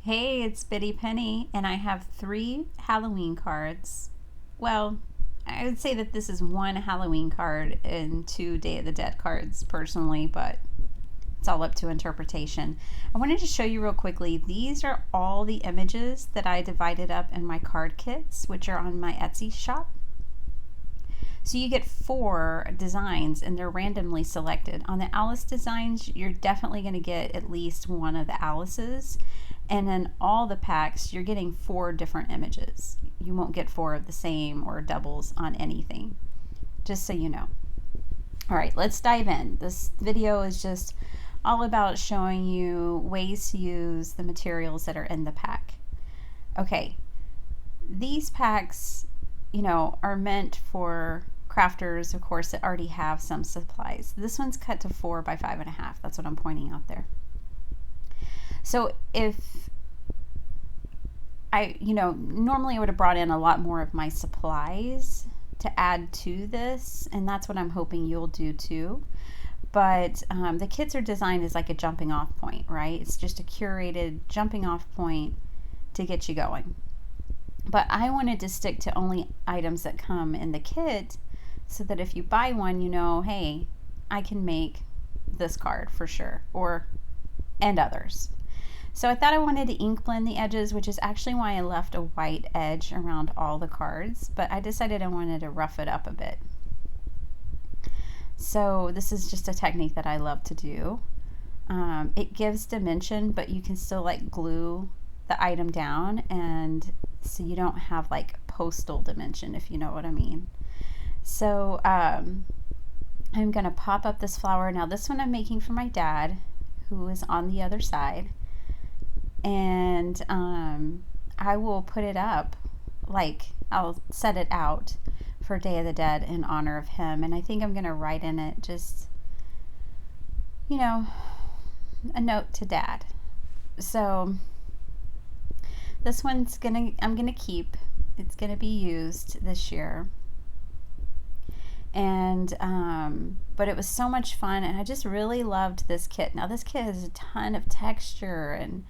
Hey, it's Biddy Penny, and I have 3 Halloween cards. Well, I would say that this is 1 Halloween card and 2 Day of the Dead cards personally, but it's all up to interpretation. I wanted to show you real quickly. These are all the images that I divided up in my card kits, which are on my Etsy shop. So you get 4 designs and they're randomly selected. On the Alice designs, you're definitely going to get at least one of the Alices. And in all the packs, you're getting 4 different images. You won't get 4 of the same or doubles on anything, just so you know. All right, let's dive in. This video is just all about showing you ways to use the materials that are in the pack. Okay, these packs, are meant for crafters, of course, that already have some supplies. This one's cut to 4 by 5.5. That's what I'm pointing out there. So if normally I would have brought in a lot more of my supplies to add to this, and that's what I'm hoping you'll do too. But the kits are designed as like a jumping off point, right? It's just a curated jumping off point to get you going. But I wanted to stick to only items that come in the kit so that if you buy one, hey, I can make this card for sure, and others. So I thought I wanted to ink blend the edges, which is actually why I left a white edge around all the cards, but I decided I wanted to rough it up a bit. So this is just a technique that I love to do. It gives dimension, but you can still like glue the item down, and so you don't have like postal dimension, if you know what I mean. So I'm gonna pop up this flower. Now this one I'm making for my dad, who is on the other side, and I will put it up, like I'll set it out for Day of the Dead in honor of him, and I think I'm gonna write in it just a note to Dad. So this one's I'm gonna keep. It's gonna be used this year. And but it was so much fun, and I just really loved this kit. Now this kit has a ton of texture, and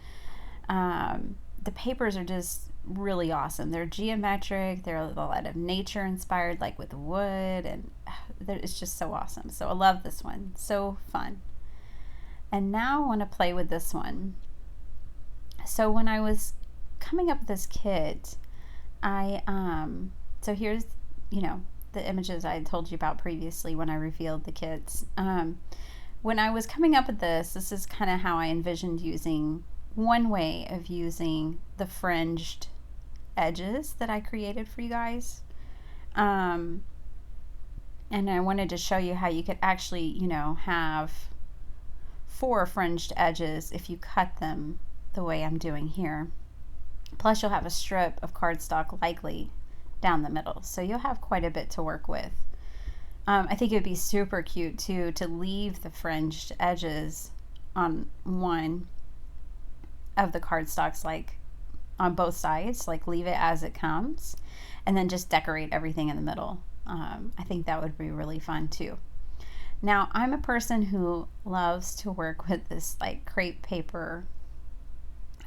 the papers are just really awesome. They're geometric. They're a lot of nature inspired, like with wood, and it's just so awesome. So I love this one. So fun. And now I want to play with this one. So when I was coming up with this kit, so here's the images I had told you about previously when I revealed the kits. When I was coming up with this is kind of how I envisioned using one way of using the fringed edges that I created for you guys. And I wanted to show you how you could actually, have 4 fringed edges if you cut them the way I'm doing here. Plus you'll have a strip of cardstock likely down the middle, so you'll have quite a bit to work with. I think it would be super cute too to leave the fringed edges on one of the cardstocks, like on both sides, like leave it as it comes, and then just decorate everything in the middle. I think that would be really fun too. Now I'm a person who loves to work with this like crepe paper.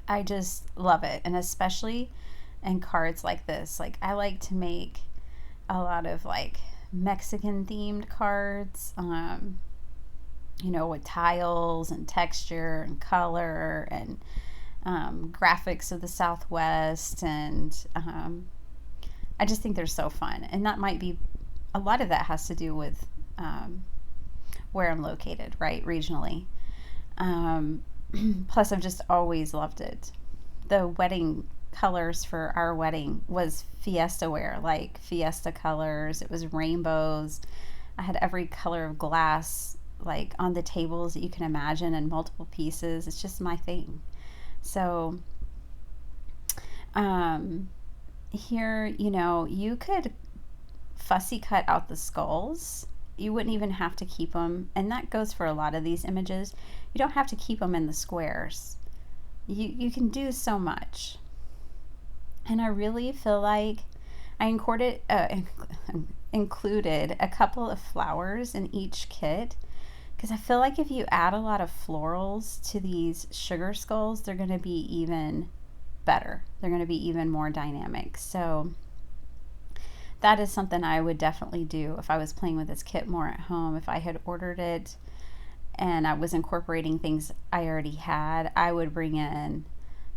I just love it, and especially in cards like this. Like I like to make a lot of like Mexican themed cards, with tiles and texture and color and graphics of the Southwest, and I just think they're so fun. And that might be, a lot of that has to do with where I'm located, right, regionally. Plus I've just always loved it. The wedding colors for our wedding was fiesta wear, like fiesta colors. It was rainbows. I had every color of glass like on the tables that you can imagine in multiple pieces. It's just my thing. So here, you could fussy cut out the skulls. You wouldn't even have to keep them, and that goes for a lot of these images. You don't have to keep them in the squares. You can do so much. And I really feel like I included a couple of flowers in each kit, because I feel like if you add a lot of florals to these sugar skulls, they're going to be even better. They're going to be even more dynamic. So that is something I would definitely do if I was playing with this kit more at home. If I had ordered it and I was incorporating things I already had, I would bring in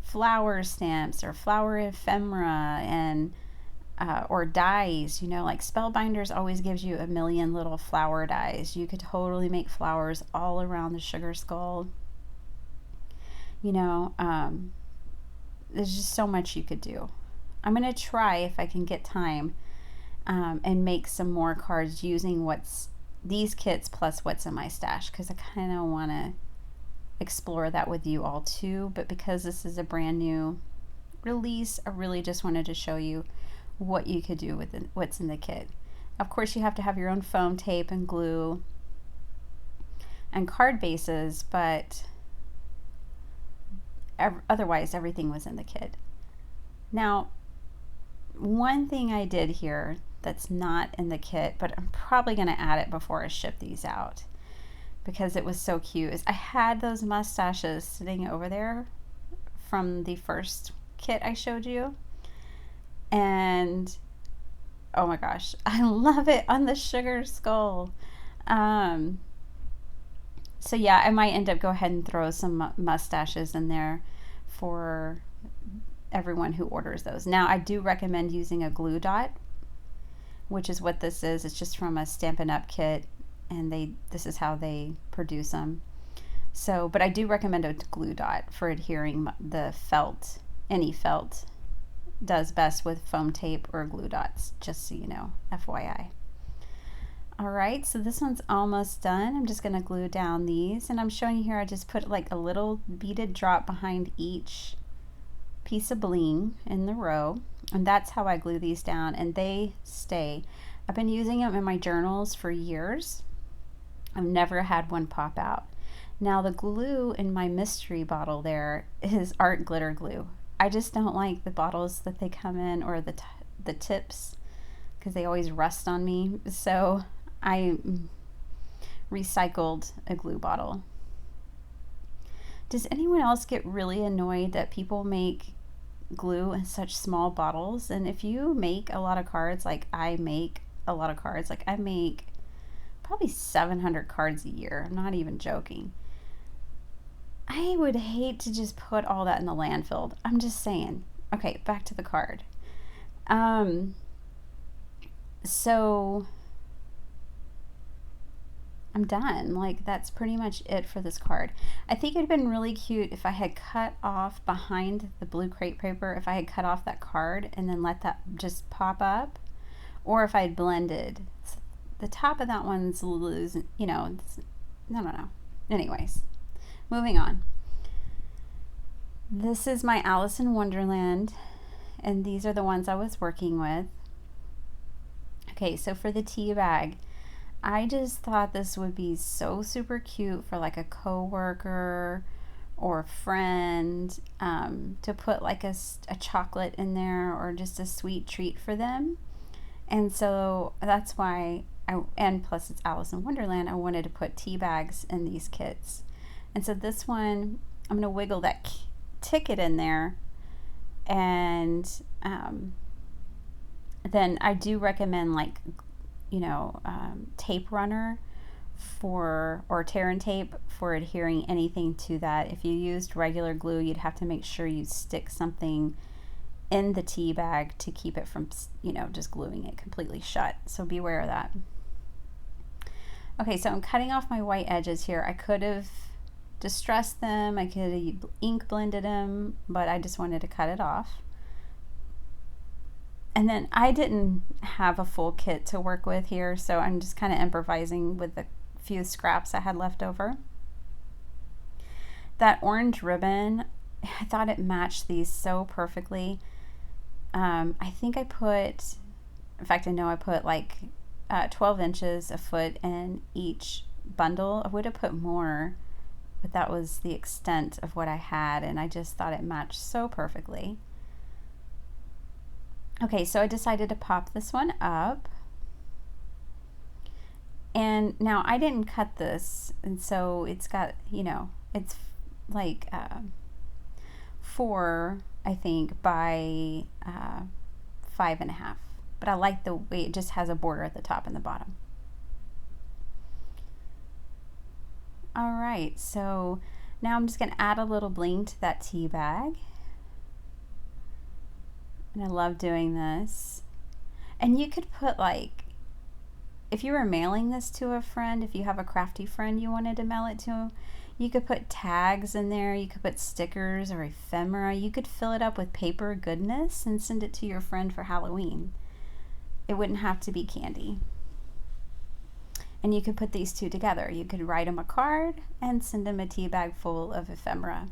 flower stamps or flower ephemera and or dies, like Spellbinders always gives you a million little flower dies. You could totally make flowers all around the sugar skull. There's just so much you could do. I'm going to try, if I can get time, and make some more cards using these kits plus what's in my stash, because I kind of want to explore that with you all too. But because this is a brand new release, I really just wanted to show you what you could do with what's in the kit. Of course, you have to have your own foam tape and glue and card bases, but otherwise everything was in the kit. Now, one thing I did here that's not in the kit, but I'm probably going to add it before I ship these out because it was so cute, is I had those mustaches sitting over there from the first kit I showed you. And oh my gosh, I love it on the sugar skull. So yeah, I might end up go ahead and throw some mustaches in there for everyone who orders those. Now, I do recommend using a glue dot, which is what this is. It's just from a Stampin' Up kit, and this is how they produce them. So, but I do recommend a glue dot for adhering. The felt, any felt, does best with foam tape or glue dots, just so you know, FYI. All right, so this one's almost done. I'm just gonna glue down these, and I'm showing you here, I just put like a little beaded drop behind each piece of bling in the row, and that's how I glue these down, and they stay. I've been using them in my journals for years. I've never had one pop out. Now, the glue in my mystery bottle there is art glitter glue. I just don't like the bottles that they come in, or the tips, because they always rust on me. So I recycled a glue bottle. Does anyone else get really annoyed that people make glue in such small bottles? And if you make a lot of cards, like I make a lot of cards, like I make probably 700 cards a year, I'm not even joking. I would hate to just put all that in the landfill. I'm just saying. Okay, back to the card. So I'm done. Like, that's pretty much it for this card. I think it'd been really cute if I had cut off behind the blue crepe paper, if I had cut off that card and then let that just pop up, or if I had blended. The top of that one's loose, no. Anyways, moving on. This is my Alice in Wonderland, and these are the ones I was working with. Okay, so for the tea bag, I just thought this would be so super cute for like a coworker or a friend, to put like a chocolate in there, or just a sweet treat for them. And so that's why and plus it's Alice in Wonderland, I wanted to put tea bags in these kits. And so this one, I'm going to wiggle that ticket in there, and then I do recommend like tape runner or tear and tape for adhering anything to that. If you used regular glue, you'd have to make sure you stick something in the tea bag to keep it from just gluing it completely shut. So beware of that. Okay, so I'm cutting off my white edges here. I could have distressed them, I could have ink blended them, but I just wanted to cut it off. And then I didn't have a full kit to work with here, so I'm just kind of improvising with the few scraps I had left over. That orange ribbon, I thought it matched these so perfectly. I think I put, in fact I know I put like 12 inches a foot in each bundle. I would have put more, but that was the extent of what I had, and I just thought it matched so perfectly. Okay, so I decided to pop this one up, And now I didn't cut this, and so it's got, it's like 4, I think, by 5.5. But I like the way it just has a border at the top and the bottom. All right, so now I'm just going to add a little bling to that tea bag. And I love doing this. And you could put, like, if you were mailing this to a friend, if you have a crafty friend you wanted to mail it to, you could put tags in there, you could put stickers or ephemera, you could fill it up with paper goodness and send it to your friend for Halloween. It wouldn't have to be candy. And you could put these two together. You could write them a card and send them a tea bag full of ephemera.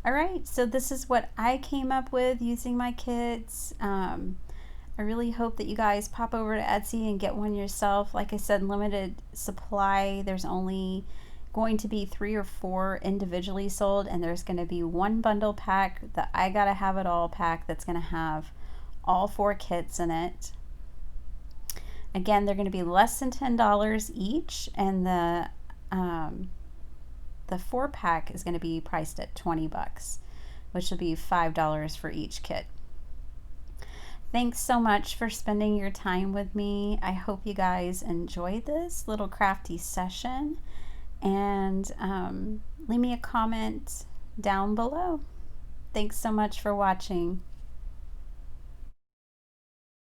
All right, so this is what I came up with using my kits. I really hope that you guys pop over to Etsy and get one yourself. Like I said, limited supply. There's only going to be 3 or 4 individually sold, and there's going to be one bundle pack, the I Gotta Have It All pack, that's going to have all 4 kits in it. Again, they're going to be less than $10 each, and the 4-pack is going to be priced at $20, which will be $5 for each kit. Thanks so much for spending your time with me. I hope you guys enjoyed this little crafty session, and leave me a comment down below. Thanks so much for watching.